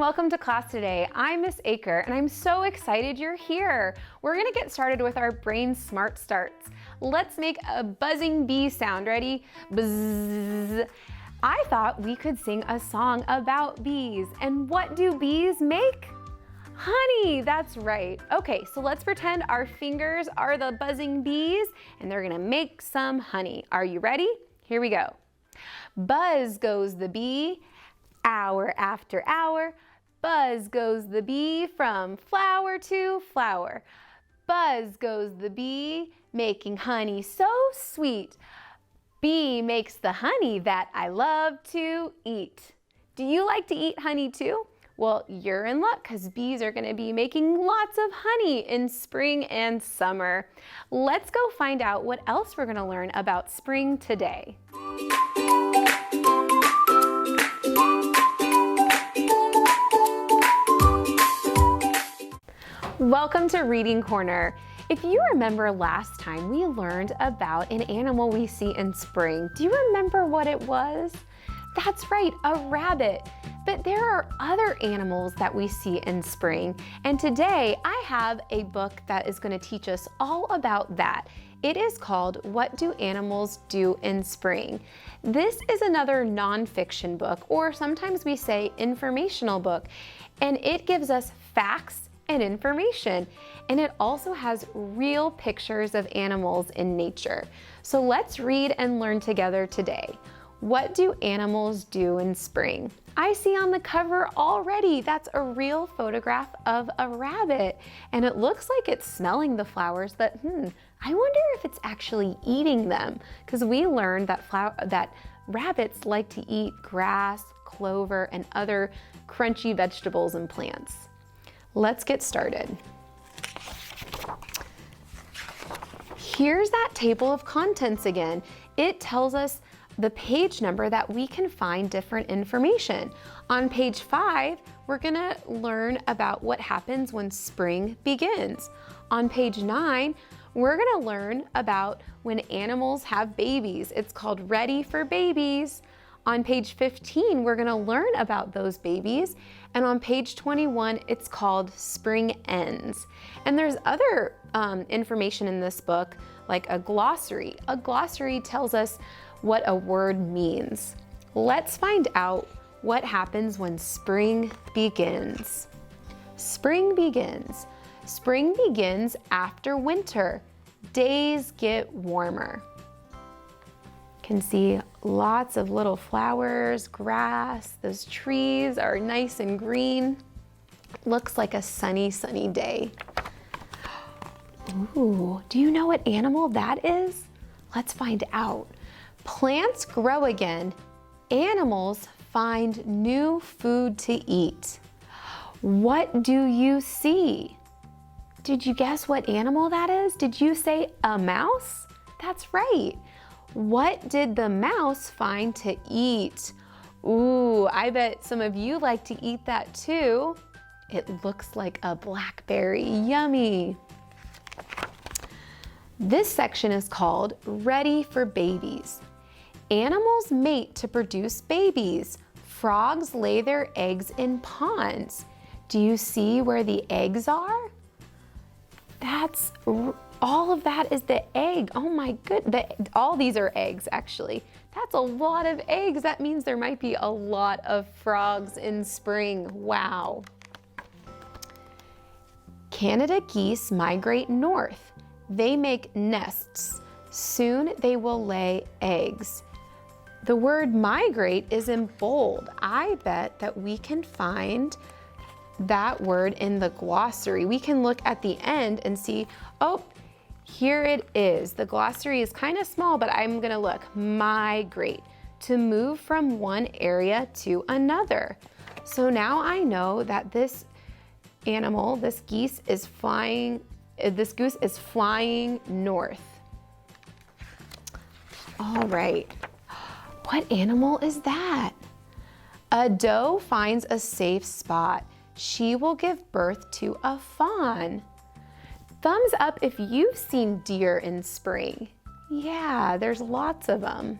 welcome to class today. I'm Miss Aker and I'm so excited you're here. We're gonna get started with our brain smart starts. Let's make a buzzing bee sound. Ready? Buzz. I thought we could sing a song about bees. And what do bees make? Honey, that's right. Okay, so let's pretend our fingers are the buzzing bees and they're gonna make some honey. Are you ready? Here we go. Buzz goes the bee, hour after hour. Buzz goes the bee from flower to flower. Buzz goes the bee, making honey so sweet. Bee makes the honey that I love to eat. Do you like to eat honey too? Well, you're in luck because bees are going to be making lots of honey in spring and summer. Let's go find out what else we're going to learn about spring today. Welcome to Reading Corner. If you remember last time, we learned about an animal we see in spring. Do you remember what it was? That's right, a rabbit. But there are other animals that we see in spring. And today I have a book that is going to teach us all about that. It is called What Do Animals Do in Spring? This is another nonfiction book, or sometimes we say informational book. And it gives us facts and information. And it also has real pictures of animals in nature. So let's read and learn together today. What do animals do in spring? I see on the cover already, that's a real photograph of a rabbit. And it looks like it's smelling the flowers, but I wonder if it's actually eating them. Because we learned that rabbits like to eat grass, clover, and other crunchy vegetables and plants. Let's get started. Here's that table of contents again. It tells us the page number that we can find different information. On page 5, we're gonna learn about what happens when spring begins. On page 9, we're gonna learn about when animals have babies. It's called Ready for Babies. On page 15, we're gonna learn about those babies. And on page 21, it's called Spring Ends. And there's other information in this book, like a glossary. A glossary tells us what a word means. Let's find out what happens when spring begins. Spring begins. Spring begins after winter. Days get warmer. Can see lots of little flowers, grass. Those trees are nice and green. Looks like a sunny, sunny day. Ooh, do you know what animal that is? Let's find out. Plants grow again. Animals find new food to eat. What do you see? Did you guess what animal that is? Did you say a mouse? That's right. What did the mouse find to eat? Ooh, I bet some of you like to eat that too. It looks like a blackberry. Yummy. This section is called Ready for Babies. Animals mate to produce babies. Frogs lay their eggs in ponds. Do you see where the eggs are? All of that is the egg. Oh my goodness, all these are eggs actually. That's a lot of eggs. That means there might be a lot of frogs in spring. Wow. Canada geese migrate north. They make nests. Soon they will lay eggs. The word migrate is in bold. I bet that we can find that word in the glossary. We can look at the end and see, oh, here it is. The glossary is kind of small, but I'm gonna look. Migrate, to move from one area to another. So now I know that this animal, this goose is flying north. All right, what animal is that? A doe finds a safe spot. She will give birth to a fawn. Thumbs up if you've seen deer in spring. Yeah, there's lots of them.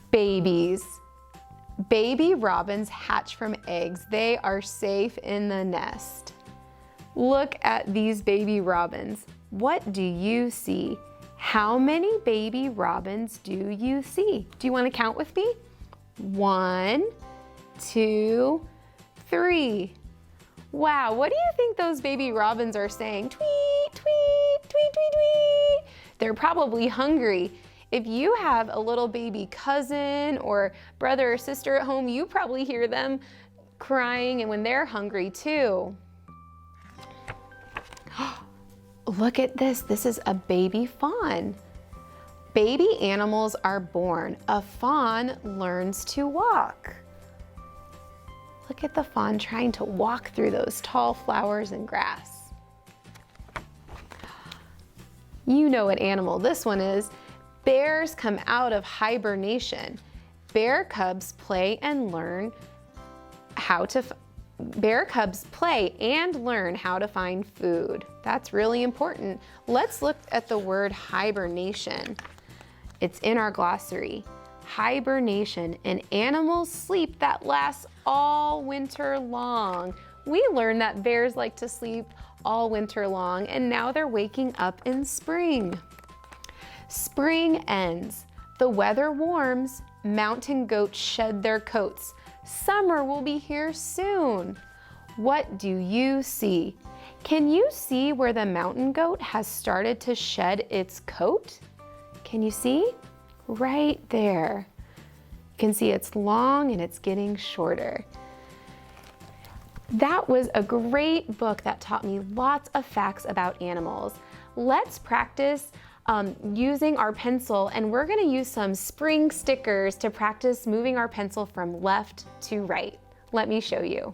Babies. Baby robins hatch from eggs. They are safe in the nest. Look at these baby robins. What do you see? How many baby robins do you see? Do you want to count with me? 1, 2, 3. Wow, what do you think those baby robins are saying? Tweet, tweet, tweet, tweet, tweet. They're probably hungry. If you have a little baby cousin or brother or sister at home, you probably hear them crying and when they're hungry too. Look at this. This is a baby fawn. Baby animals are born. A fawn learns to walk. Look at the fawn trying to walk through those tall flowers and grass. You know what animal this one is. Bears come out of hibernation. Bear cubs play and learn how to find food. That's really important. Let's look at the word hibernation. It's in our glossary. Hibernation, an animal's sleep that lasts all winter long. We learned that bears like to sleep all winter long, and now they're waking up in spring. Spring ends. The weather warms. Mountain goats shed their coats. Summer will be here soon. What do you see? Can you see where the mountain goat has started to shed its coat? Can you see? Right there. You can see it's long and it's getting shorter. That was a great book that taught me lots of facts about animals. Let's practice using our pencil, and we're gonna use some spring stickers to practice moving our pencil from left to right. Let me show you.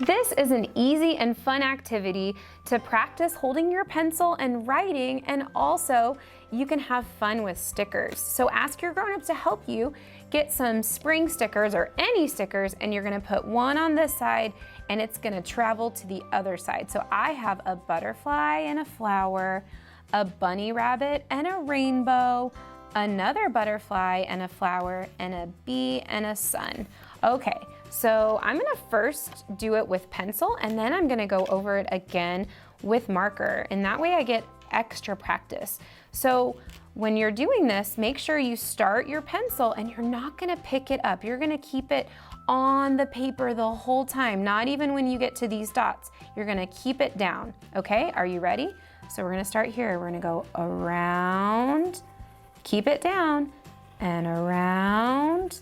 This is an easy and fun activity to practice holding your pencil and writing, and also you can have fun with stickers. So ask your grown-ups to help you get some spring stickers or any stickers, and you're gonna put one on this side and it's gonna travel to the other side. So I have a butterfly and a flower, a bunny rabbit and a rainbow, another butterfly and a flower, and a bee and a sun. Okay, so I'm gonna first do it with pencil, and then I'm gonna go over it again with marker, and that way I get extra practice. So when you're doing this, make sure you start your pencil and you're not gonna pick it up. You're gonna keep it on the paper the whole time, not even when you get to these dots. You're gonna keep it down, okay? Are you ready? So we're gonna start here. We're gonna go around, keep it down, and around,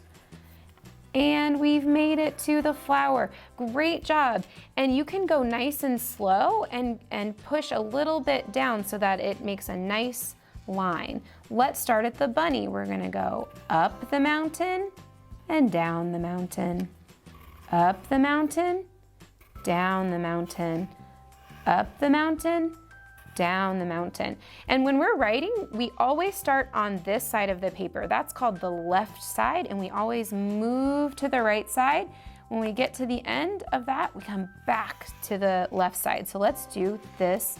and we've made it to the flower. Great job. And you can go nice and slow and push a little bit down so that it makes a nice line. Let's start at the bunny. We're gonna go up the mountain and down the mountain. Up the mountain, down the mountain. Up the mountain, down the mountain. And when we're writing, we always start on this side of the paper. That's called the left side, and we always move to the right side. When we get to the end of that, we come back to the left side. So let's do this,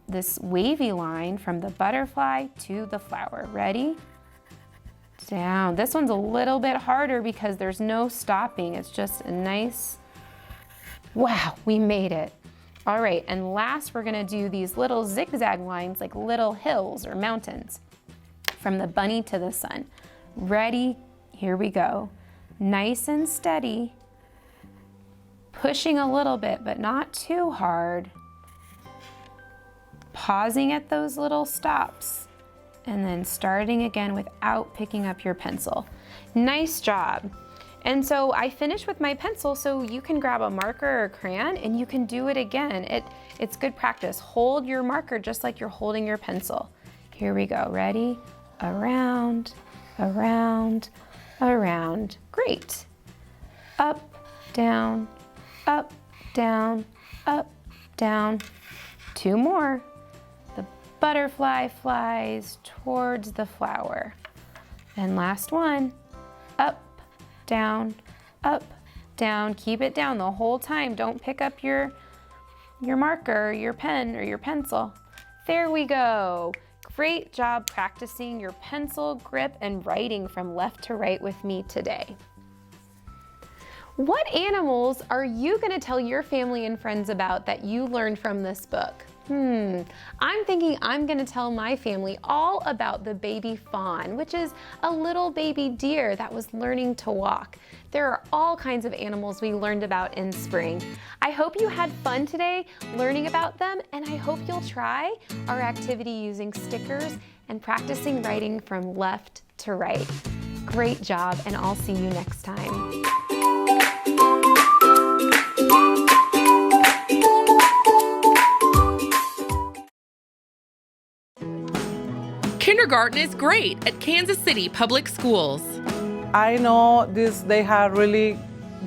this wavy line from the butterfly to the flower. Ready? Down. This one's a little bit harder because there's no stopping. It's just a nice, wow, we made it. All right, and last we're gonna do these little zigzag lines like little hills or mountains from the bunny to the sun. Ready? Here we go. Nice and steady, pushing a little bit, but not too hard. Pausing at those little stops, and then starting again without picking up your pencil. Nice job. And so I finished with my pencil, so you can grab a marker or crayon and you can do it again. It's good practice. Hold your marker just like you're holding your pencil. Here we go. Ready? Around, around, around. Great. Up, down, up, down, up, down. 2 more. The butterfly flies towards the flower. And last one. Up, down, up, down. Keep it down the whole time. Don't pick up your marker, your pen, or your pencil. There we go. Great job practicing your pencil grip and writing from left to right with me today. What animals are you going to tell your family and friends about that you learned from this book? I'm thinking I'm going to tell my family all about the baby fawn, which is a little baby deer that was learning to walk. There are all kinds of animals we learned about in spring. I hope you had fun today learning about them, and I hope you'll try our activity using stickers and practicing writing from left to right. Great job, and I'll see you next time. Kindergarten is great at Kansas City Public Schools. I know they have really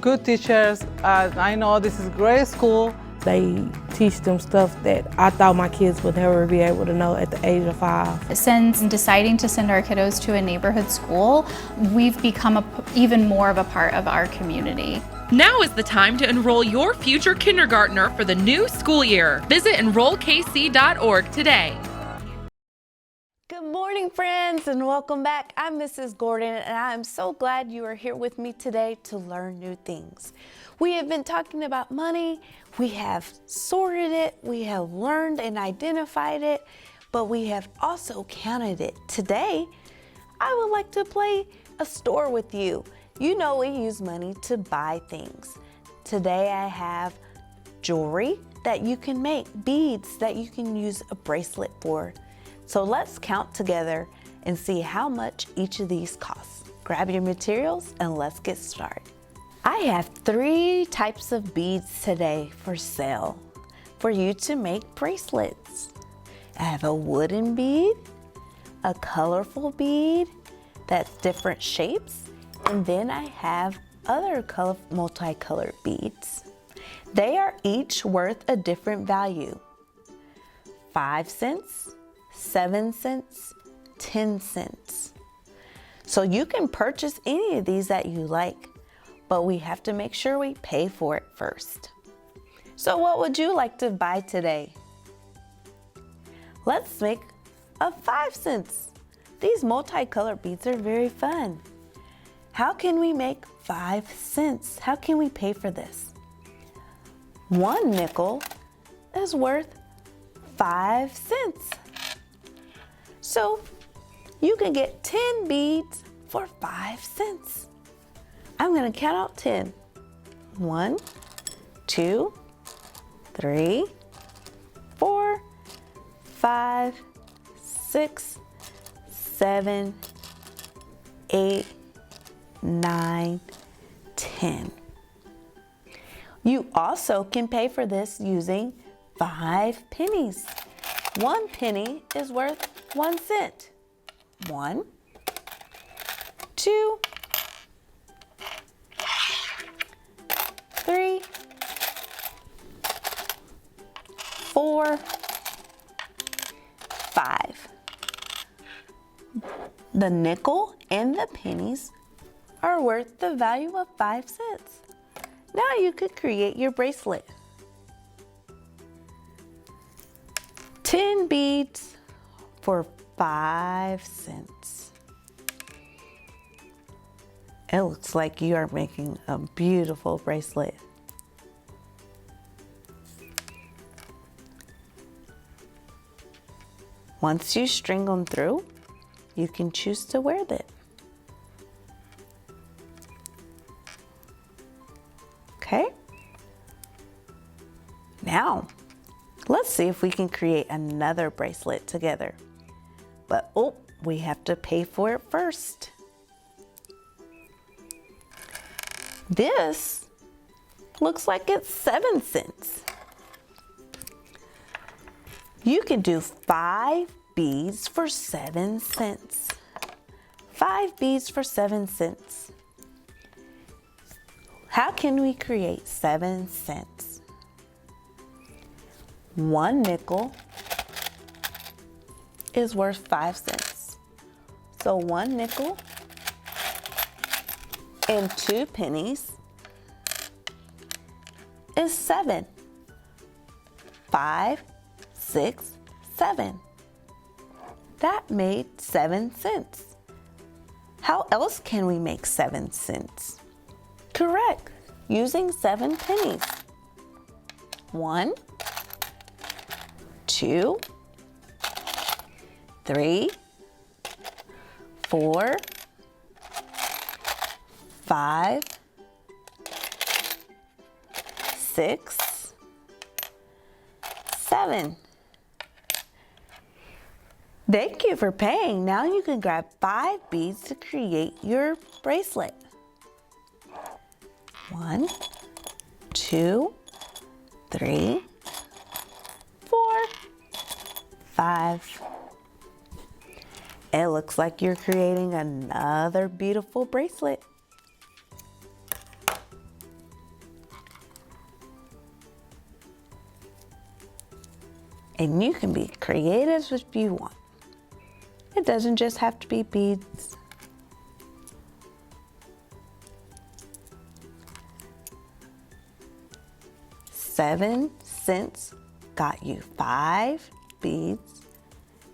good teachers. I know this is a great school. They teach them stuff that I thought my kids would never be able to know at the age of 5. Since deciding to send our kiddos to a neighborhood school, we've become even more of a part of our community. Now is the time to enroll your future kindergartner for the new school year. Visit enrollkc.org today. Good morning, friends, and welcome back. I'm Mrs. Gordon, and I'm so glad you are here with me today to learn new things. We have been talking about money. We have sorted it. We have learned and identified it, but we have also counted it. Today, I would like to play a store with you. You know we use money to buy things. Today, I have jewelry that you can make, beads that you can use a bracelet for. So let's count together and see how much each of these costs. Grab your materials and let's get started. I have 3 types of beads today for sale for you to make bracelets. I have a wooden bead, a colorful bead that's different shapes, and then I have other multicolored beads. They are each worth a different value. 5 cents, 7 cents, 10 cents. So you can purchase any of these that you like, but we have to make sure we pay for it first. So what would you like to buy today? Let's make a 5 cents. These multicolored beads are very fun. How can we make 5 cents? How can we pay for this? 1 nickel is worth 5 cents. So you can get 10 beads for 5 cents. I'm going to count out 10. 1, 2, 3, 4, 5, 6, 7, 8, 9, 10. You also can pay for this using 5 pennies. 1 penny is worth 1 cent. 1, 2, 3, 4, 5. The nickel and the pennies are worth the value of 5 cents. Now you could create your bracelet. 10 beads for 5 cents. It looks like you are making a beautiful bracelet. Once you string them through, you can choose to wear them. Okay? Now, let's see if we can create another bracelet together. But we have to pay for it first. This looks like it's 7 cents. You can do 5 beads for 7 cents. 5 beads for 7 cents. How can we create 7 cents? 1 nickel is worth 5 cents. So 1 nickel and 2 pennies is 7. 5, 6, 7. That made 7 cents. How else can we make 7 cents? Correct, using 7 pennies. 1, 2, 3, 4, 5, 6, 7. Thank you for paying. Now you can grab 5 beads to create your bracelet. 1, 2, 3, 4, 5. It looks like you're creating another beautiful bracelet. And you can be creative if you want. It doesn't just have to be beads. $7 got you 5 beads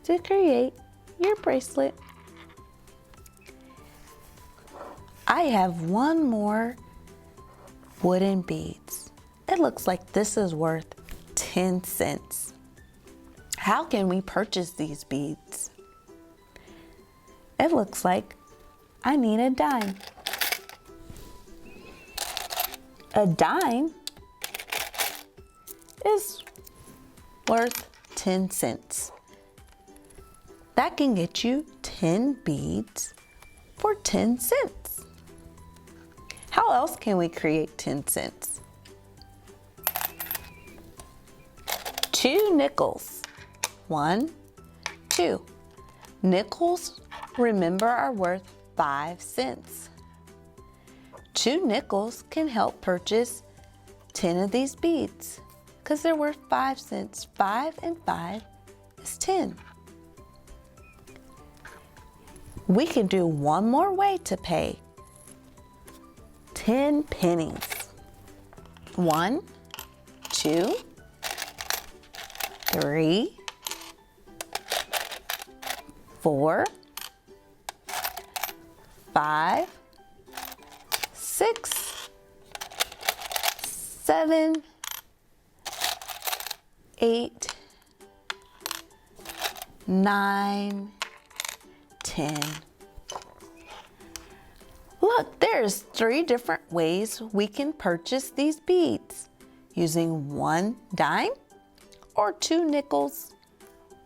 to create your bracelet. I have one more wooden beads. It looks like this is worth 10 cents. How can we purchase these beads? It looks like I need a dime. A dime is worth 10 cents. That can get you 10 beads for 10 cents. How else can we create 10 cents? 2 nickels. 1, 2. Nickels, remember, are worth 5 cents. 2 nickels can help purchase 10 of these beads because they're worth 5 cents. 5 and 5 is 10. We can do one more way to pay. 10 pennies. 1, 2, 3, 4, 5, 6, 7, 8, 9, 10. Look, there's 3 different ways we can purchase these beads, using 1 dime or 2 nickels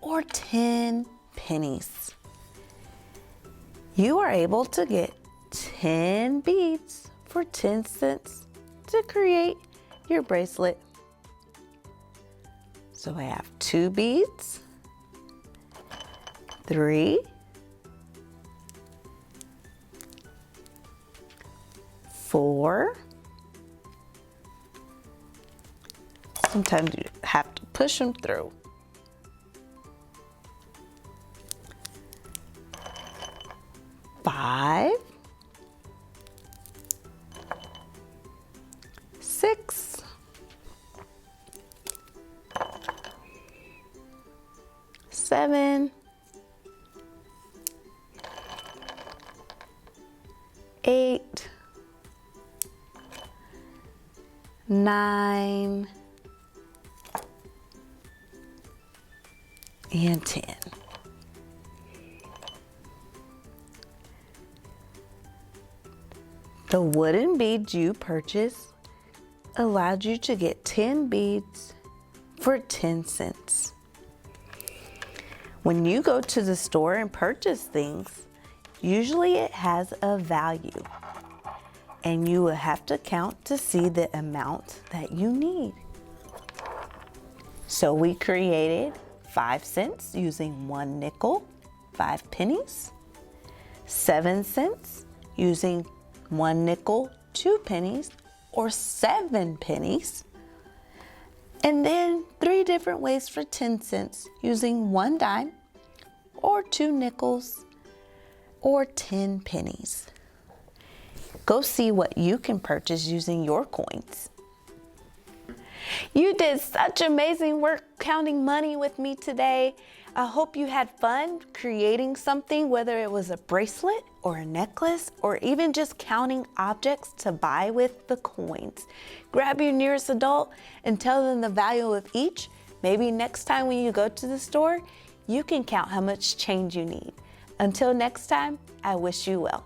or 10 pennies. You are able to get 10 beads for 10 cents to create your bracelet. So I have 2 beads, 3, 4. Sometimes you have to push them through. 5, 6, 7, 8, 9, and 10. The wooden beads you purchased allowed you to get 10 beads for 10 cents. When you go to the store and purchase things, usually it has a value, and you will have to count to see the amount that you need. So we created 5 cents using 1 nickel, 5 pennies, 7 cents using 1 nickel, 2 pennies, or 7 pennies. And then 3 different ways for 10 cents using 1 dime or 2 nickels or 10 pennies. Go see what you can purchase using your coins. You did such amazing work counting money with me today. I hope you had fun creating something, whether it was a bracelet or a necklace or even just counting objects to buy with the coins. Grab your nearest adult and tell them the value of each. Maybe next time when you go to the store, you can count how much change you need. Until next time, I wish you well.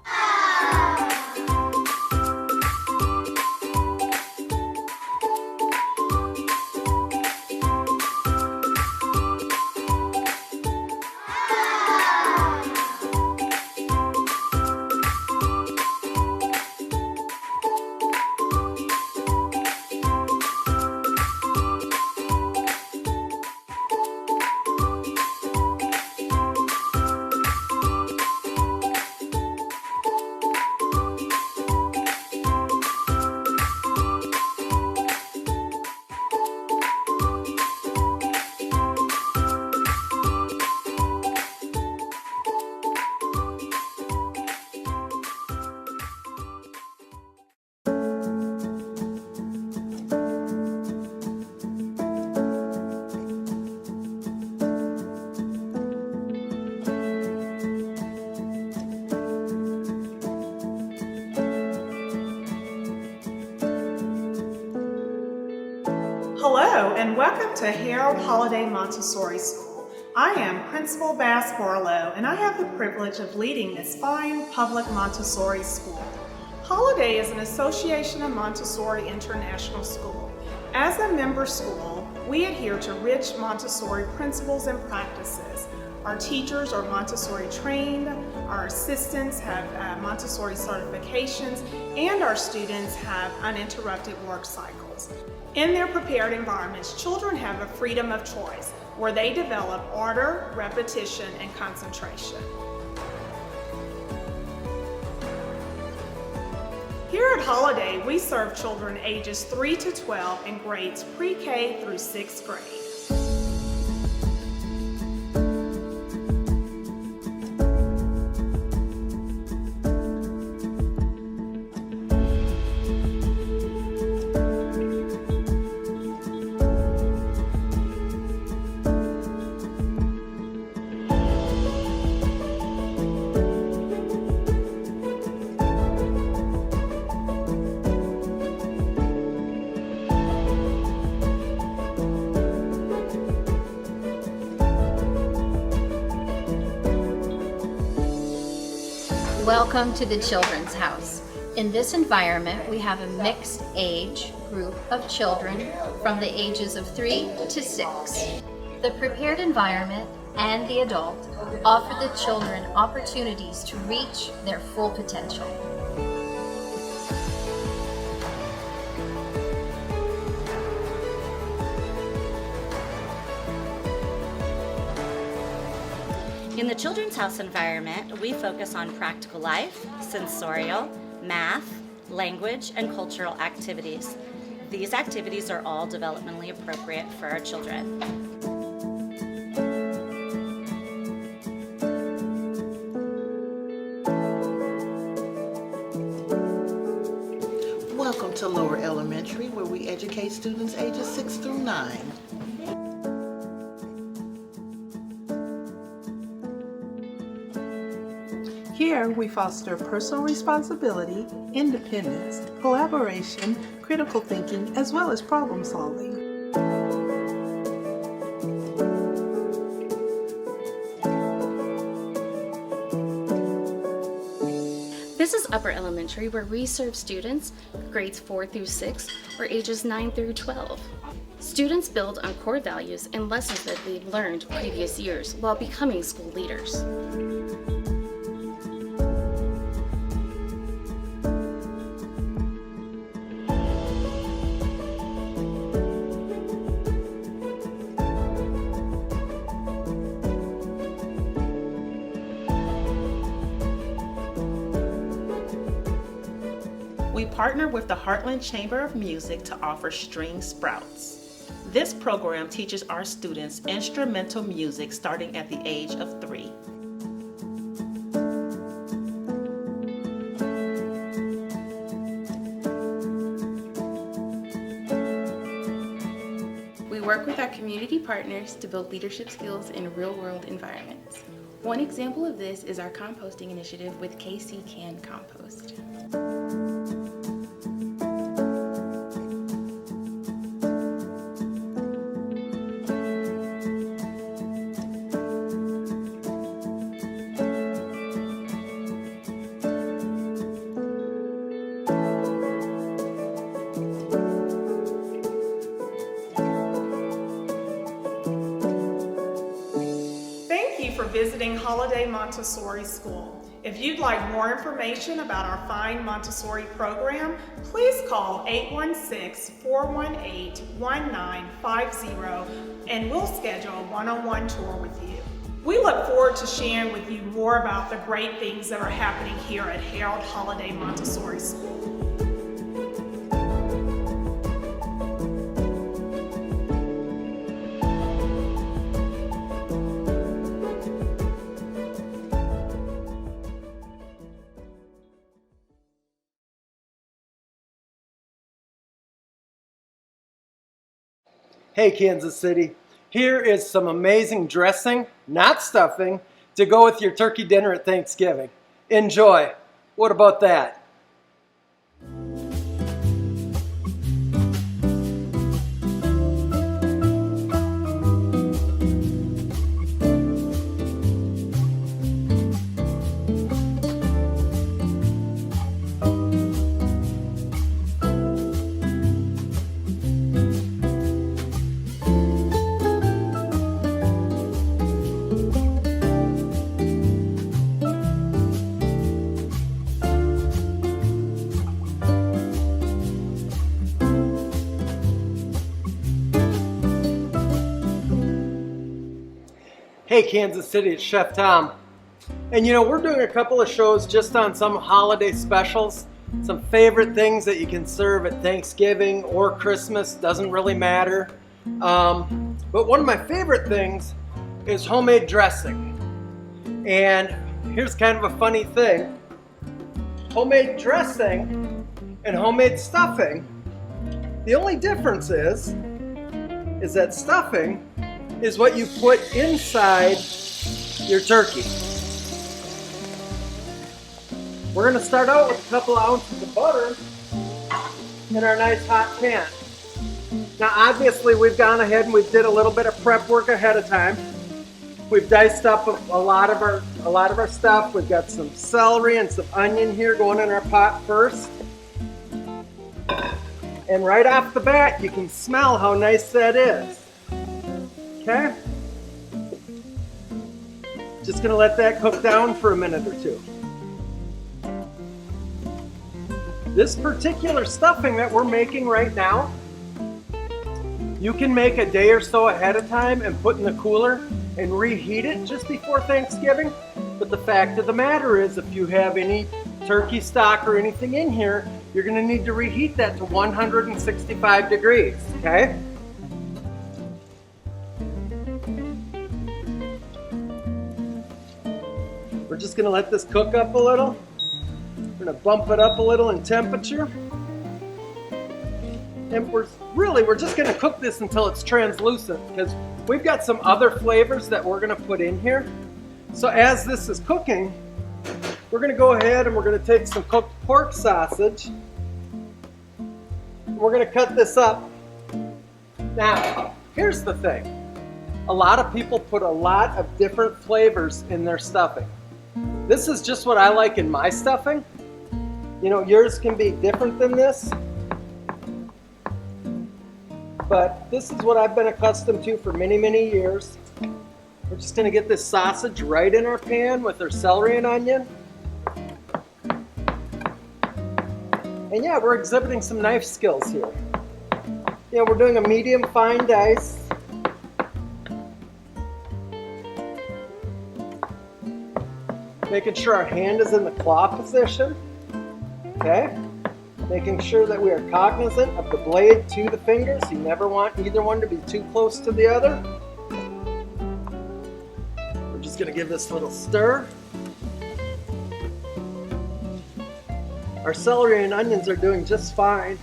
Hello and welcome to Harold Holiday Montessori School. I am Principal Bass Barlow and I have the privilege of leading this fine public Montessori school. Holiday is an association of Montessori International School. As a member school, we adhere to rich Montessori principles and practices. Our teachers are Montessori trained, our assistants have Montessori certifications, and our students have uninterrupted work cycles. In their prepared environments, children have a freedom of choice where they develop order, repetition, and concentration. Here at Holiday, we serve children ages 3 to 12 in grades pre-K through 6th grade. Welcome to the Children's House. In this environment, we have a mixed age group of children from the ages of 3 to 6. The prepared environment and the adult offer the children opportunities to reach their full potential. In the Children's House environment, we focus on practical life, sensorial, math, language, and cultural activities. These activities are all developmentally appropriate for our children. Welcome to Lower Elementary, where we educate students ages 6 through 9. Here, we foster personal responsibility, independence, collaboration, critical thinking, as well as problem solving. This is Upper Elementary, where we serve students grades 4 through 6 or ages 9 through 12. Students build on core values and lessons that they've learned previous years while becoming school leaders. We partner with the Heartland Chamber of Music to offer String Sprouts. This program teaches our students instrumental music starting at the age of 3. We work with our community partners to build leadership skills in real-world environments. One example of this is our composting initiative with KC Can Compost. Thank you for visiting Holiday Montessori School. If you'd like more information about our fine Montessori program, please call 816-418-1950 and we'll schedule a one-on-one tour with you. We look forward to sharing with you more about the great things that are happening here at Harold Holiday Montessori School. Hey Kansas City, here is some amazing dressing, not stuffing, to go with your turkey dinner at Thanksgiving. Enjoy. What about that? Hey Kansas City, it's Chef Tom. And you know, we're doing a couple of shows just on some holiday specials, some favorite things that you can serve at Thanksgiving or Christmas, doesn't really matter. But one of my favorite things is homemade dressing. And here's kind of a funny thing. Homemade dressing and homemade stuffing, the only difference is that stuffing is what you put inside your turkey. We're going to start out with a couple ounces of butter in our nice hot pan. Now obviously we've gone ahead and we did a little bit of prep work ahead of time. We've diced up a lot of our stuff. We've got some celery and some onion here going in our pot first. And right off the bat you can smell how nice that is. Okay? Just gonna let that cook down for a minute or two. This particular stuffing that we're making right now, you can make a day or so ahead of time and put in the cooler and reheat it just before Thanksgiving. But the fact of the matter is, if you have any turkey stock or anything in here, you're gonna need to reheat that to 165 degrees, okay? We're just going to let this cook up a little. We're going to bump it up a little in temperature. And we're just going to cook this until it's translucent, because we've got some other flavors that we're going to put in here. So as this is cooking, we're going to go ahead and we're going to take some cooked pork sausage. And we're going to cut this up. Now, here's the thing. A lot of people put a lot of different flavors in their stuffing. This is just what I like in my stuffing. You know, yours can be different than this. But this is what I've been accustomed to for many, many years. We're just going to get this sausage right in our pan with our celery and onion. And yeah, we're exhibiting some knife skills here. Yeah, we're doing a medium fine dice. Making sure our hand is in the claw position, okay? Making sure that we are cognizant of the blade to the fingers. You never want either one to be too close to the other. We're just gonna give this a little stir. Our celery and onions are doing just fine.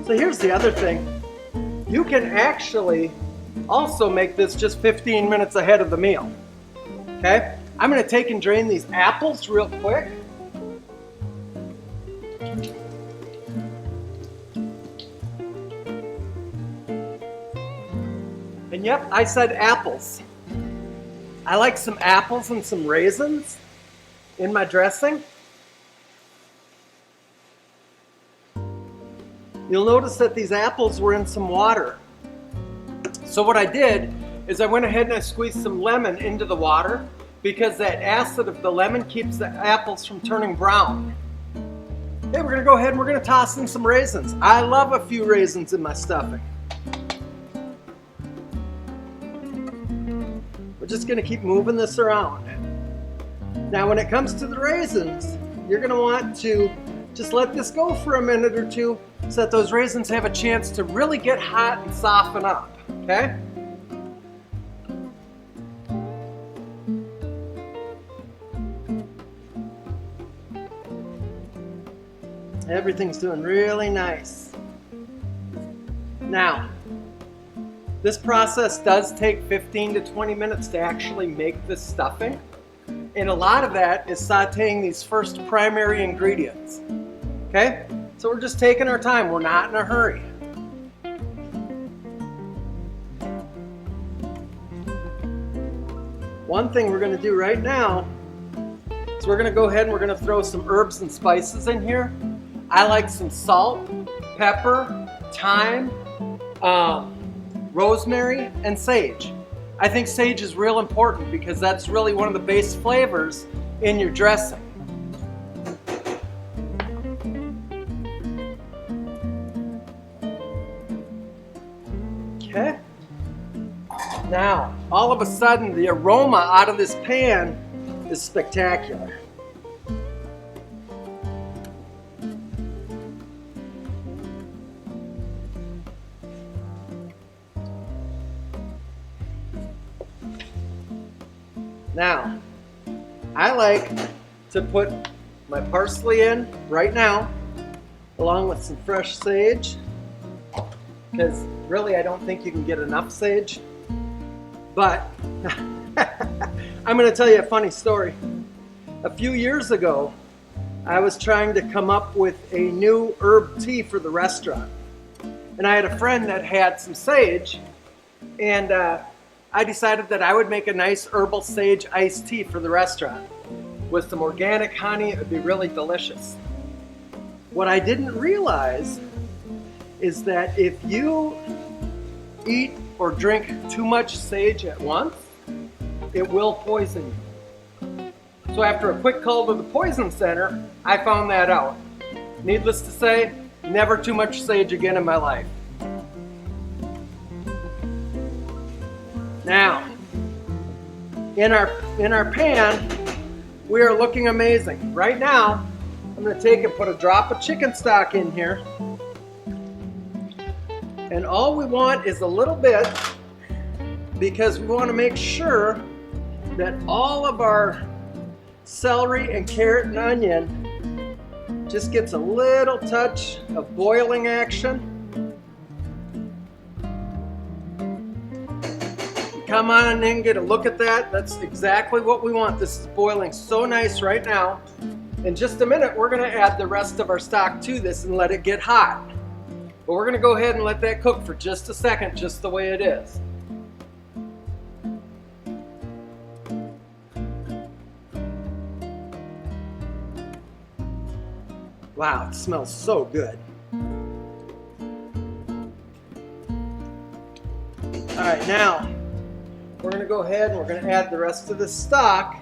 So here's the other thing. you can actually also make this just 15 minutes ahead of the meal. Okay? I'm going to take and drain these apples real quick. And yep, I said apples. I like some apples and some raisins in my dressing. You'll notice that these apples were in some water. So what I did is I went ahead and I squeezed some lemon into the water because that acid of the lemon keeps the apples from turning brown. Okay, we're gonna go ahead and we're gonna toss in some raisins. I love a few raisins in my stuffing. We're just gonna keep moving this around. Now when it comes to the raisins, you're gonna want to just let this go for a minute or two so that those raisins have a chance to really get hot and soften up, okay? Everything's doing really nice. Now, this process does take 15 to 20 minutes to actually make this stuffing. And a lot of that is sauteing these first primary ingredients. Okay? So we're just taking our time. We're not in a hurry. One thing we're going to do right now is we're going to go ahead and we're going to throw some herbs and spices in here. I like some salt, pepper, thyme, rosemary, and sage. I think sage is real important because that's really one of the base flavors in your dressing. Okay. Now, all of a sudden, the aroma out of this pan is spectacular. Now, I like to put my parsley in right now, along with some fresh sage, because really I don't think you can get enough sage. But I'm going to tell you a funny story. A few years ago, I was trying to come up with a new herb tea for the restaurant. And I had a friend that had some sage, and I decided that I would make a nice herbal sage iced tea for the restaurant. With some organic honey, it would be really delicious. What I didn't realize is that if you eat or drink too much sage at once, it will poison you. So after a quick call to the poison center, I found that out. Needless to say, never too much sage again in my life. Now, in our pan, we are looking amazing. Right now, I'm going to take and put a drop of chicken stock in here. And all we want is a little bit, because we want to make sure that all of our celery and carrot and onion just gets a little touch of boiling action. Come on in, get a look at that. That's exactly what we want. This is boiling so nice right now. In just a minute, we're going to add the rest of our stock to this and let it get hot. But we're going to go ahead and let that cook for just a second, just the way it is. Wow, it smells so good. All right, now we're going to go ahead and we're going to add the rest of the stock.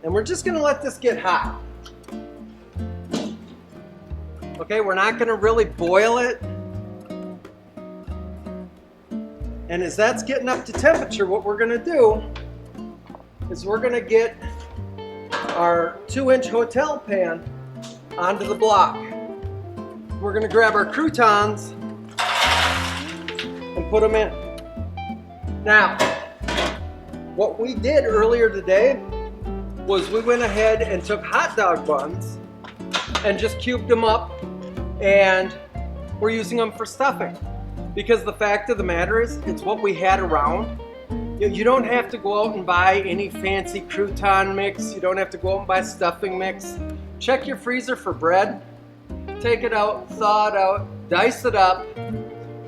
And we're just going to let this get hot. Okay, we're not going to really boil it. And as that's getting up to temperature, what we're going to do is we're going to get our 2-inch hotel pan onto the block. We're going to grab our croutons and put them in. Now, what we did earlier today was we went ahead and took hot dog buns and just cubed them up and we're using them for stuffing. Because the fact of the matter is, it's what we had around. You don't have to go out and buy any fancy crouton mix. You don't have to go out and buy stuffing mix. Check your freezer for bread. Take it out, thaw it out, dice it up,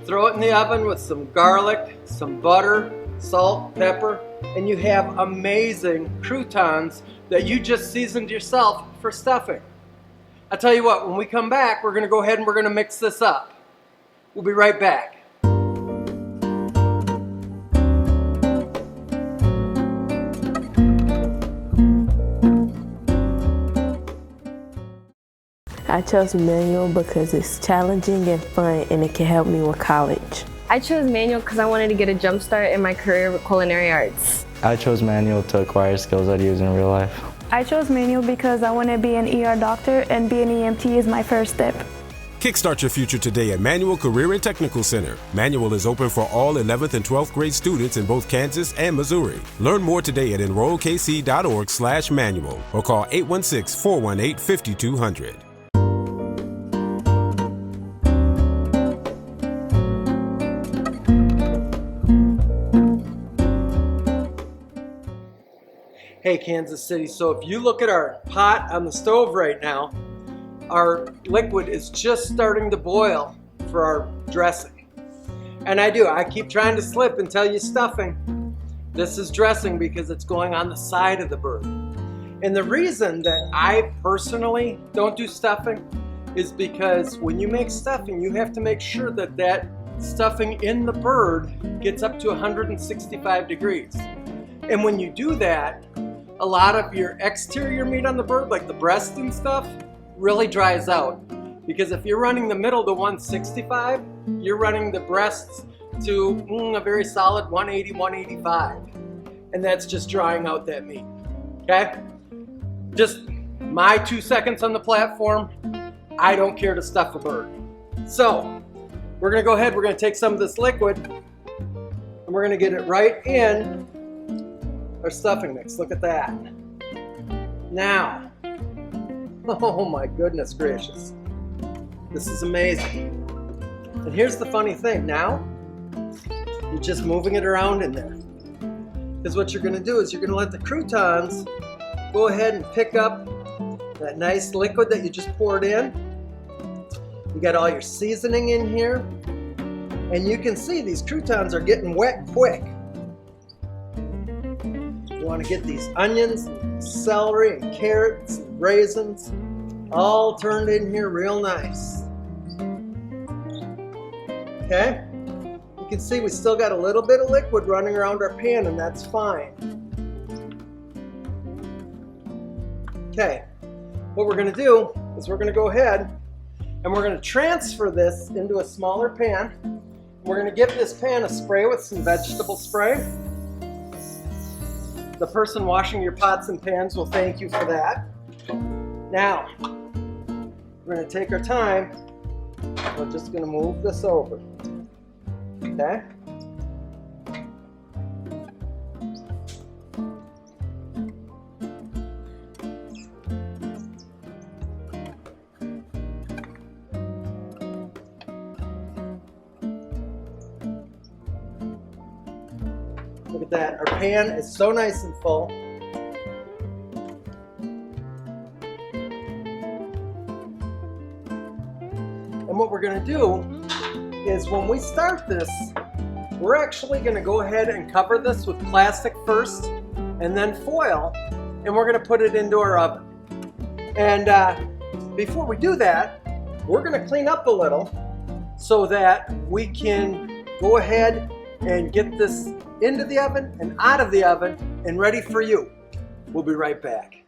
throw it in the oven with some garlic, some butter, salt, pepper, and you have amazing croutons that you just seasoned yourself for stuffing. I'll tell you what, when we come back, we're gonna go ahead and we're gonna mix this up. We'll be right back. I chose manual because it's challenging and fun and it can help me with college. I chose manual because I wanted to get a jump start in my career with culinary arts. I chose manual to acquire skills I'd use in real life. I chose manual because I want to be an ER doctor and be an EMT is my first step. Kickstart your future today at Manual Career and Technical Center. Manual is open for all 11th and 12th grade students in both Kansas and Missouri. Learn more today at enrollkc.org/manual or call 816-418-5200. Hey Kansas City, so if you look at our pot on the stove right now, our liquid is just starting to boil for our dressing. And I keep trying to slip and tell you stuffing. This is dressing because it's going on the side of the bird. And the reason that I personally don't do stuffing is because when you make stuffing, you have to make sure that that stuffing in the bird gets up to 165 degrees. And when you do that, a lot of your exterior meat on the bird, like the breast and stuff, really dries out. Because if you're running the middle to 165, you're running the breasts to a very solid 180, 185. And that's just drying out that meat, okay? Just my 2 seconds on the platform. I don't care to stuff a bird. So, we're gonna go ahead, we're gonna take some of this liquid, and we're gonna get it right in our stuffing mix. Look at that. Now, oh my goodness gracious. This is amazing. And here's the funny thing. Now, you're just moving it around in there. Because what you're going to do is you're going to let the croutons go ahead and pick up that nice liquid that you just poured in. You got all your seasoning in here. And you can see these croutons are getting wet quick. You want to get these onions, and celery, and carrots, and raisins all turned in here real nice. Okay? You can see we still got a little bit of liquid running around our pan, and that's fine. Okay, what we're going to do is we're going to go ahead and we're going to transfer this into a smaller pan. We're going to give this pan a spray with some vegetable spray. The person washing your pots and pans will thank you for that. Now, we're going to take our time. We're just going to move this over. Okay? Look at that. Our pan is so nice and full. And what we're going to do is when we start this, we're actually going to go ahead and cover this with plastic first and then foil, and we're going to put it into our oven. And before we do that, we're going to clean up a little so that we can go ahead and get this into the oven and out of the oven and ready for you. We'll be right back.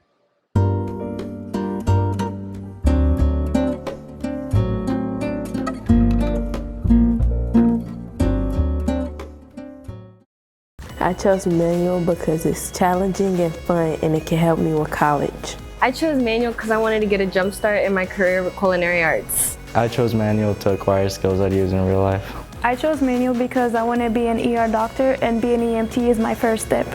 I chose manual because it's challenging and fun and it can help me with college. I chose manual because I wanted to get a jump start in my career with culinary arts. I chose manual to acquire skills I'd use in real life. I chose manual because I want to be an ER doctor and be an EMT is my first step.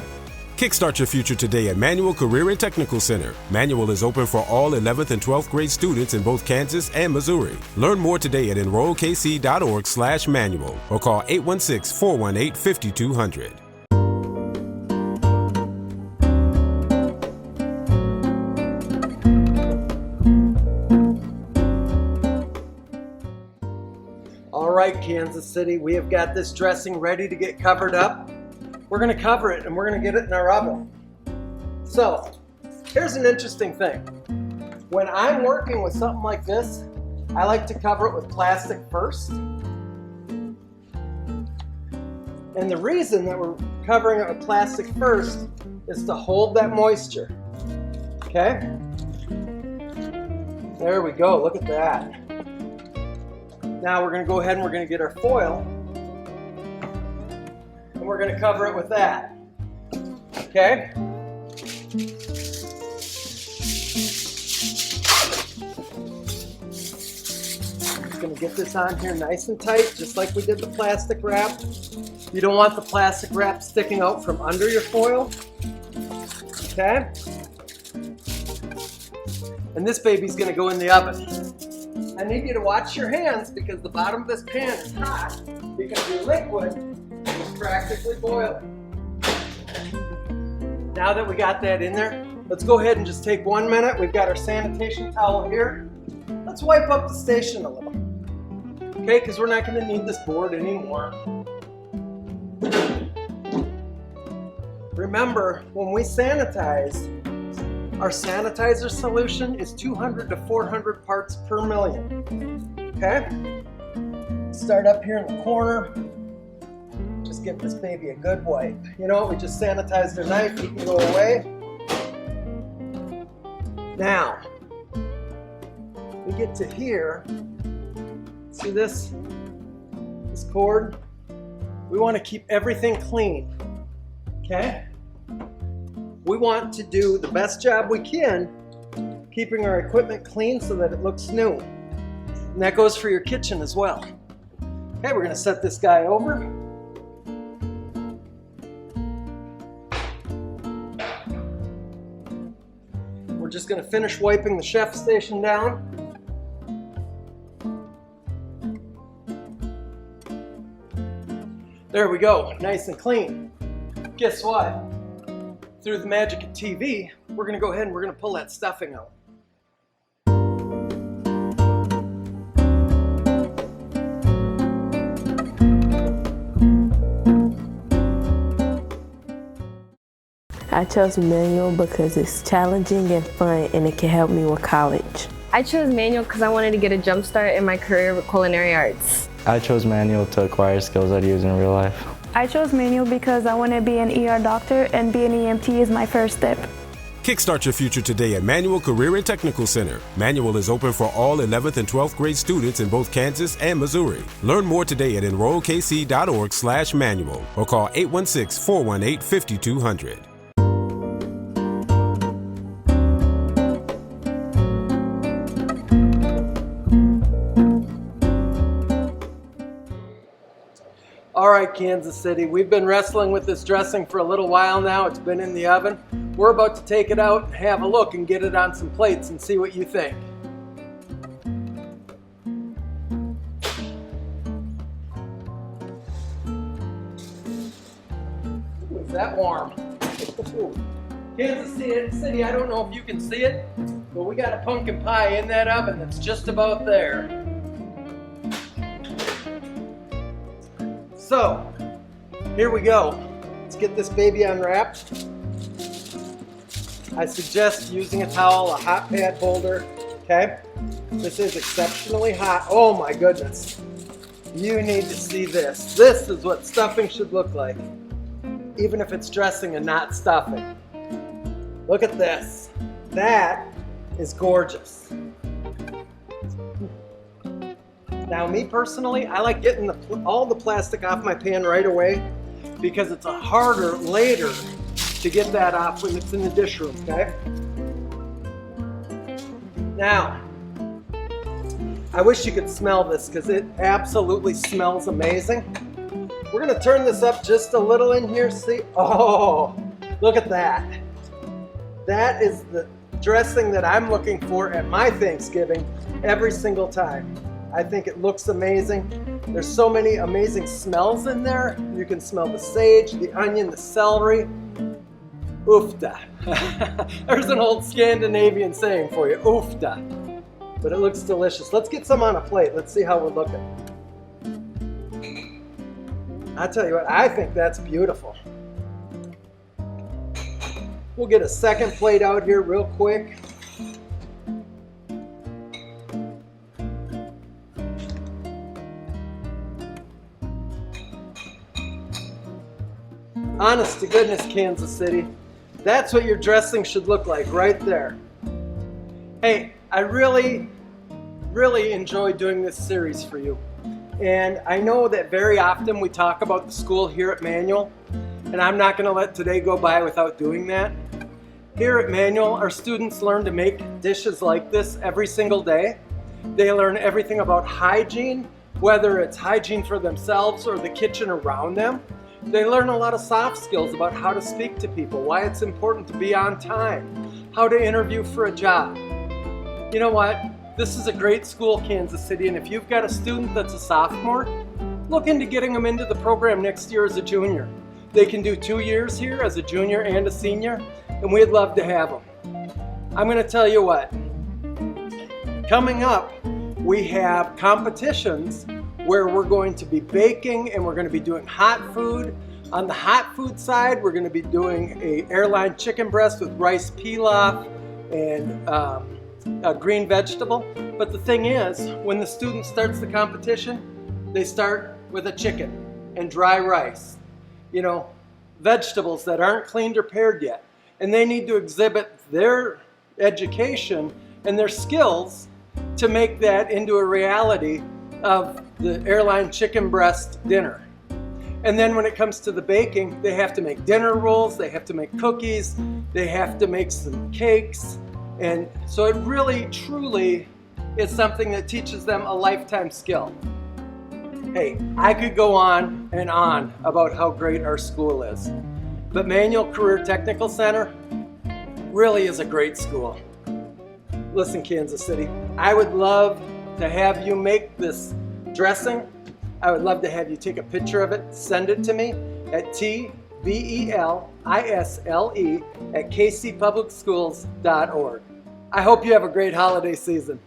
Kickstart your future today at Manual Career and Technical Center. Manual is open for all 11th and 12th grade students in both Kansas and Missouri. Learn more today at enrollkc.org/manual or call 816-418-5200. All right, Kansas City, we have got this dressing ready to get covered up. We're going to cover it and we're going to get it in our oven. So, here's an interesting thing. When I'm working with something like this, I like to cover it with plastic first. And the reason that we're covering it with plastic first is to hold that moisture. Okay? There we go, look at that. Now we're going to go ahead and we're going to get our foil. And we're going to cover it with that. Okay? Just going to get this on here nice and tight, just like we did the plastic wrap. You don't want the plastic wrap sticking out from under your foil. Okay? And this baby's going to go in the oven. I need you to watch your hands because the bottom of this pan is hot because your liquid is practically boiling. Now that we got that in there, let's go ahead and just take 1 minute. We've got our sanitation towel here. Let's wipe up the station a little. Okay, because we're not going to need this board anymore. Remember, when we sanitize, our sanitizer solution is 200 to 400 parts per million. Okay? Start up here in the corner. Just give this baby a good wipe. You know what? We just sanitized our knife. You can go away. Now, we get to here. See this cord? We want to keep everything clean. Okay? We want to do the best job we can keeping our equipment clean so that it looks new. And that goes for your kitchen as well. Okay, we're going to set this guy over. We're just going to finish wiping the chef station down. There we go, nice and clean. Guess what? Through the magic of TV, we're going to go ahead and we're going to pull that stuffing out. I chose manual because it's challenging and fun and it can help me with college. I chose manual because I wanted to get a jump start in my career with culinary arts. I chose manual to acquire skills I'd use in real life. I chose manual because I want to be an ER doctor and be an EMT is my first step. Kickstart your future today at Manual Career and Technical Center. Manual is open for all 11th and 12th grade students in both Kansas and Missouri. Learn more today at enrollkc.org/manual or call 816-418-5200. All right, Kansas City, we've been wrestling with this dressing for a little while now. It's been in the oven. We're about to take it out, have a look, and get it on some plates and see what you think. Ooh, is that warm? Kansas City, I don't know if you can see it, but we got a pumpkin pie in that oven that's just about there. So, here we go. Let's get this baby unwrapped. I suggest using a towel, a hot pad holder, okay? This is exceptionally hot. Oh my goodness. You need to see this. This is what stuffing should look like, even if it's dressing and not stuffing. Look at this. That is gorgeous. Now, me personally, I like getting all the plastic off my pan right away because it's harder later to get that off when it's in the dish room, okay? Now, I wish you could smell this because it absolutely smells amazing. We're gonna turn this up just a little in here, see? Oh, Look at that. That is the dressing that I'm looking for at my Thanksgiving every single time. I think it looks amazing. There's so many amazing smells in there. You can smell the sage, the onion, the celery. Oofda. There's an old Scandinavian saying for you, oofda. But it looks delicious. Let's get some on a plate. Let's see how we're looking. I tell you what, I think that's beautiful. We'll get a second plate out here real quick. Honest to goodness, Kansas City, that's what your dressing should look like right there. Hey, I really enjoy doing this series for you. And I know that very often we talk about the school here at Manual, and I'm not going to let today go by without doing that. Here at Manual, our students learn to make dishes like this every single day. They learn everything about hygiene, whether it's hygiene for themselves or the kitchen around them. They learn a lot of soft skills about how to speak to people, why it's important to be on time, how to interview for a job. You know what? This is a great school, Kansas City, and if you've got a student that's a sophomore, look into getting them into the program next year as a junior. They can do 2 years here as a junior and a senior, and we'd love to have them. I'm going to tell you what. Coming up, we have competitions where we're going to be baking and we're going to be doing hot food. On the hot food side, we're going to be doing a airline chicken breast with rice pilaf and a green vegetable. But the thing is, when the student starts the competition, they start with a chicken and dry rice. You know, vegetables that aren't cleaned or pared yet. And they need to exhibit their education and their skills to make that into a reality of the airline chicken breast dinner. And then when it comes to the baking, they have to make dinner rolls, they have to make cookies, they have to make some cakes. And so it really, truly is something that teaches them a lifetime skill. Hey, I could go on and on about how great our school is, but Manual Career Technical Center really is a great school. Listen, Kansas City, I would love to have you make this dressing. I would love to have you take a picture of it, send it to me at tvelisle@kcpublicschools.org. I hope you have a great holiday season.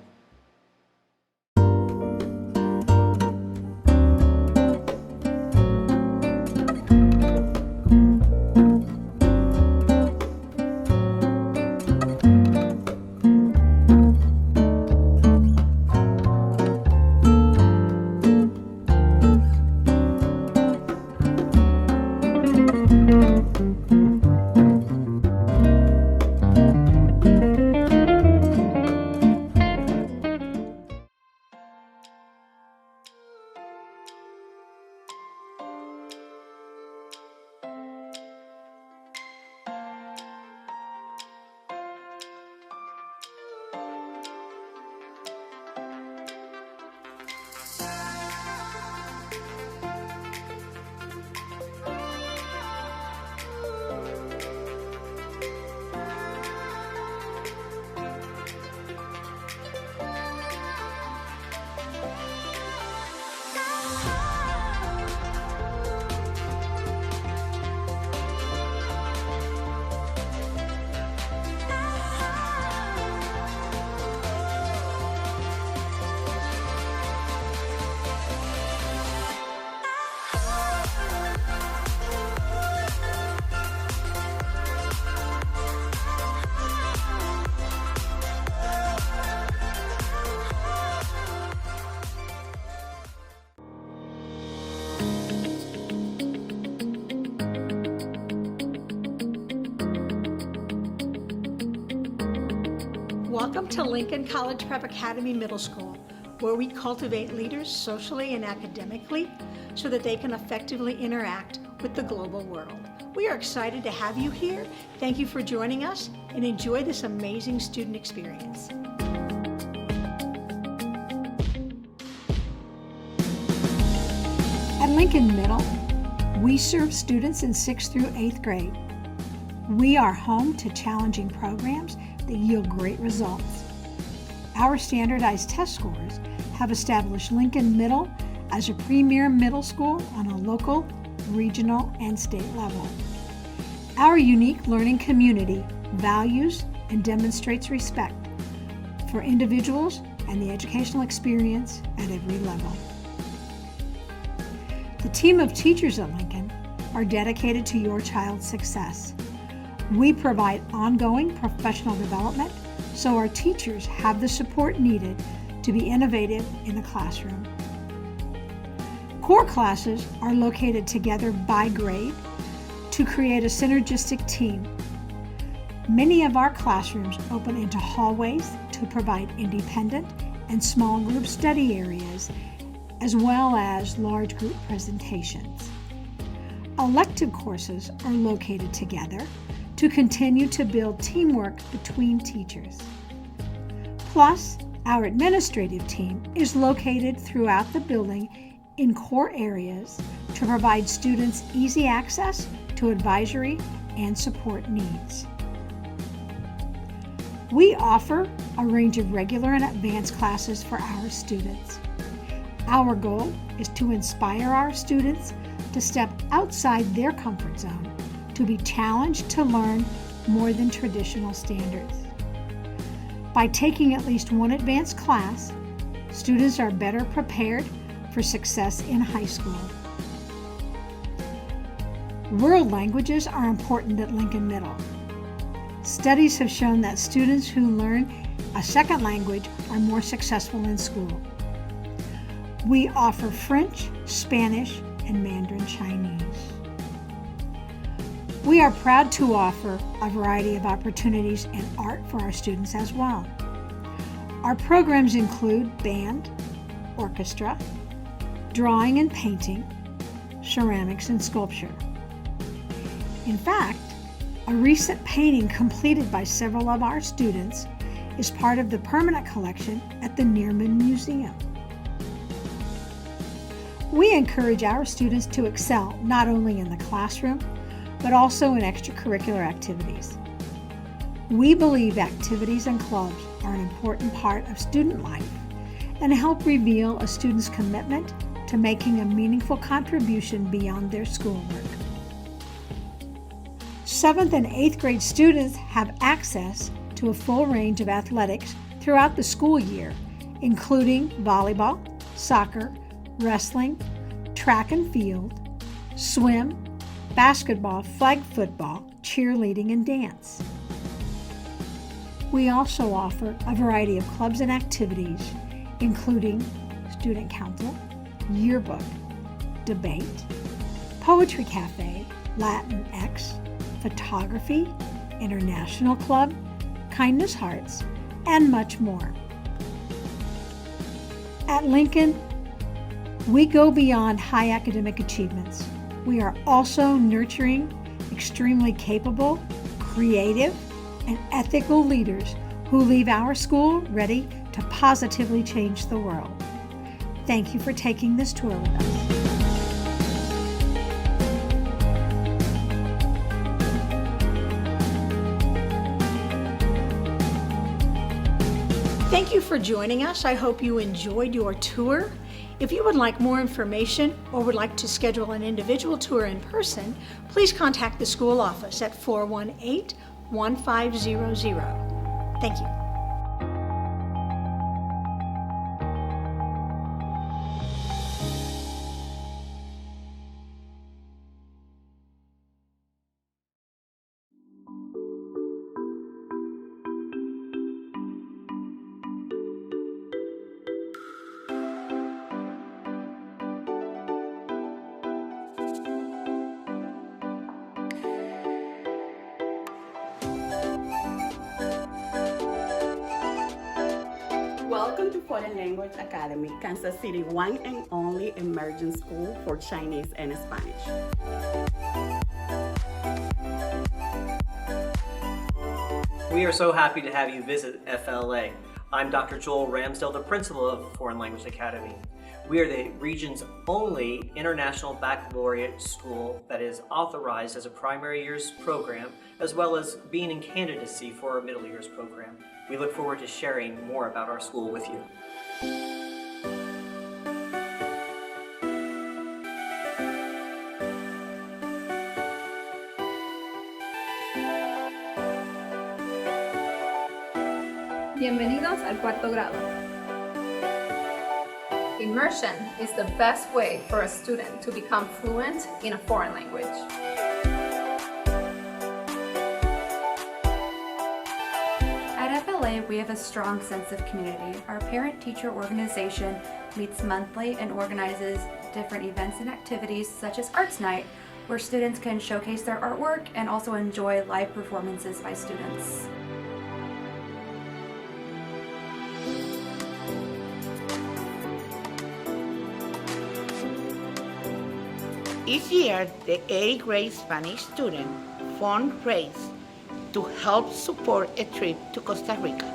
Welcome to Lincoln College Prep Academy Middle School, where we cultivate leaders socially and academically so that they can effectively interact with the global world. We are excited to have you here. Thank you for joining us and enjoy this amazing student experience. At Lincoln Middle, we serve students in 6th through 8th grade. We are home to challenging programs that yield great results. Our standardized test scores have established Lincoln Middle as a premier middle school on a local, regional, and state level. Our unique learning community values and demonstrates respect for individuals and the educational experience at every level. The team of teachers at Lincoln are dedicated to your child's success. We provide ongoing professional development so our teachers have the support needed to be innovative in the classroom. Core classes are located together by grade to create a synergistic team. Many of our classrooms open into hallways to provide independent and small group study areas, as well as large group presentations. Elective courses are located together to continue to build teamwork between teachers. Plus, our administrative team is located throughout the building in core areas to provide students easy access to advisory and support needs. We offer a range of regular and advanced classes for our students. Our goal is to inspire our students to step outside their comfort zone, to be challenged to learn more than traditional standards. By taking at least one advanced class, students are better prepared for success in high school. World languages are important at Lincoln Middle. Studies have shown that students who learn a second language are more successful in school. We offer French, Spanish, and Mandarin Chinese. We are proud to offer a variety of opportunities in art for our students as well. Our programs include band, orchestra, drawing and painting, ceramics, and sculpture. In fact, a recent painting completed by several of our students is part of the permanent collection at the Nearman Museum. We encourage our students to excel not only in the classroom, but also in extracurricular activities. We believe activities and clubs are an important part of student life and help reveal a student's commitment to making a meaningful contribution beyond their schoolwork. 7th and 8th grade students have access to a full range of athletics throughout the school year, including volleyball, soccer, wrestling, track and field, swim, basketball, flag football, cheerleading, and dance. We also offer a variety of clubs and activities, including student council, yearbook, debate, poetry cafe, Latinx, photography, international club, kindness hearts, and much more. At Lincoln, we go beyond high academic achievements. We are also nurturing extremely capable, creative, and ethical leaders who leave our school ready to positively change the world. Thank you for taking this tour with us. Thank you for joining us. I hope you enjoyed your tour. If you would like more information or would like to schedule an individual tour in person, please contact the school office at 418-1500. Thank you. Welcome to Foreign Language Academy, Kansas City one and only emerging school for Chinese and Spanish. We are so happy to have you visit FLA. I'm Dr. Joel Ramsdale, the principal of Foreign Language Academy. We are the region's only international baccalaureate school that is authorized as a primary years program, as well as being in candidacy for our middle years program. We look forward to sharing more about our school with you. Bienvenidos al cuarto grado. Immersion is the best way for a student to become fluent in a foreign language. At FLA, we have a strong sense of community. Our parent-teacher organization meets monthly and organizes different events and activities such as Arts Night, where students can showcase their artwork and also enjoy live performances by students. Each year, the 8th grade Spanish student fundraise to help support a trip to Costa Rica.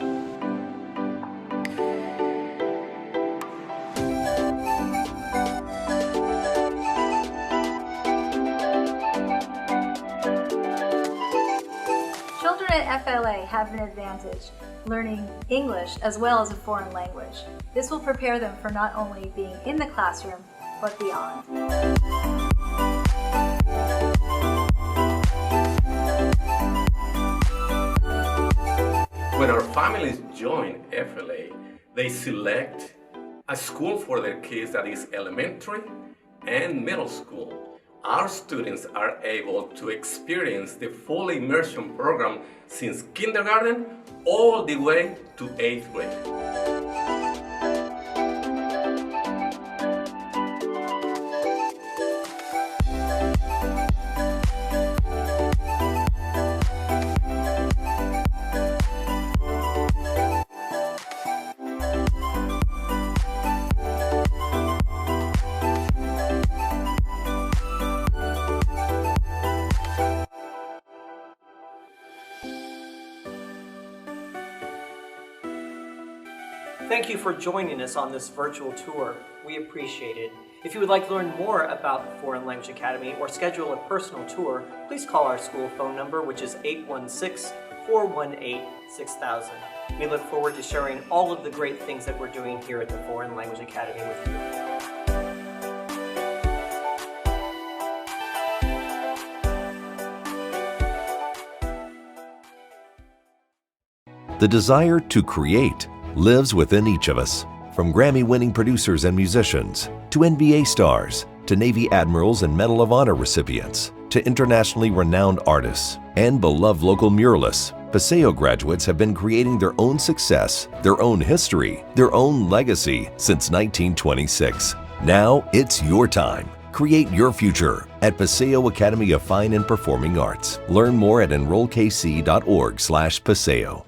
Children at FLA have an advantage, learning English as well as a foreign language. This will prepare them for not only being in the classroom, but beyond. When our families join FLA, they select a school for their kids that is elementary and middle school. Our students are able to experience the full immersion program since kindergarten all the way to 8th grade. Thank you for joining us on this virtual tour. We appreciate it. If you would like to learn more about Foreign Language Academy or schedule a personal tour, please call our school phone number, which is 816-418-6000. We look forward to sharing all of the great things that we're doing here at the Foreign Language Academy with you. The desire to create lives within each of us. From Grammy-winning producers and musicians, to NBA stars, to Navy admirals and Medal of Honor recipients, to internationally renowned artists, and beloved local muralists, Paseo graduates have been creating their own success, their own history, their own legacy since 1926. Now it's your time. Create your future at Paseo Academy of Fine and Performing Arts. Learn more at enrollkc.org/Paseo.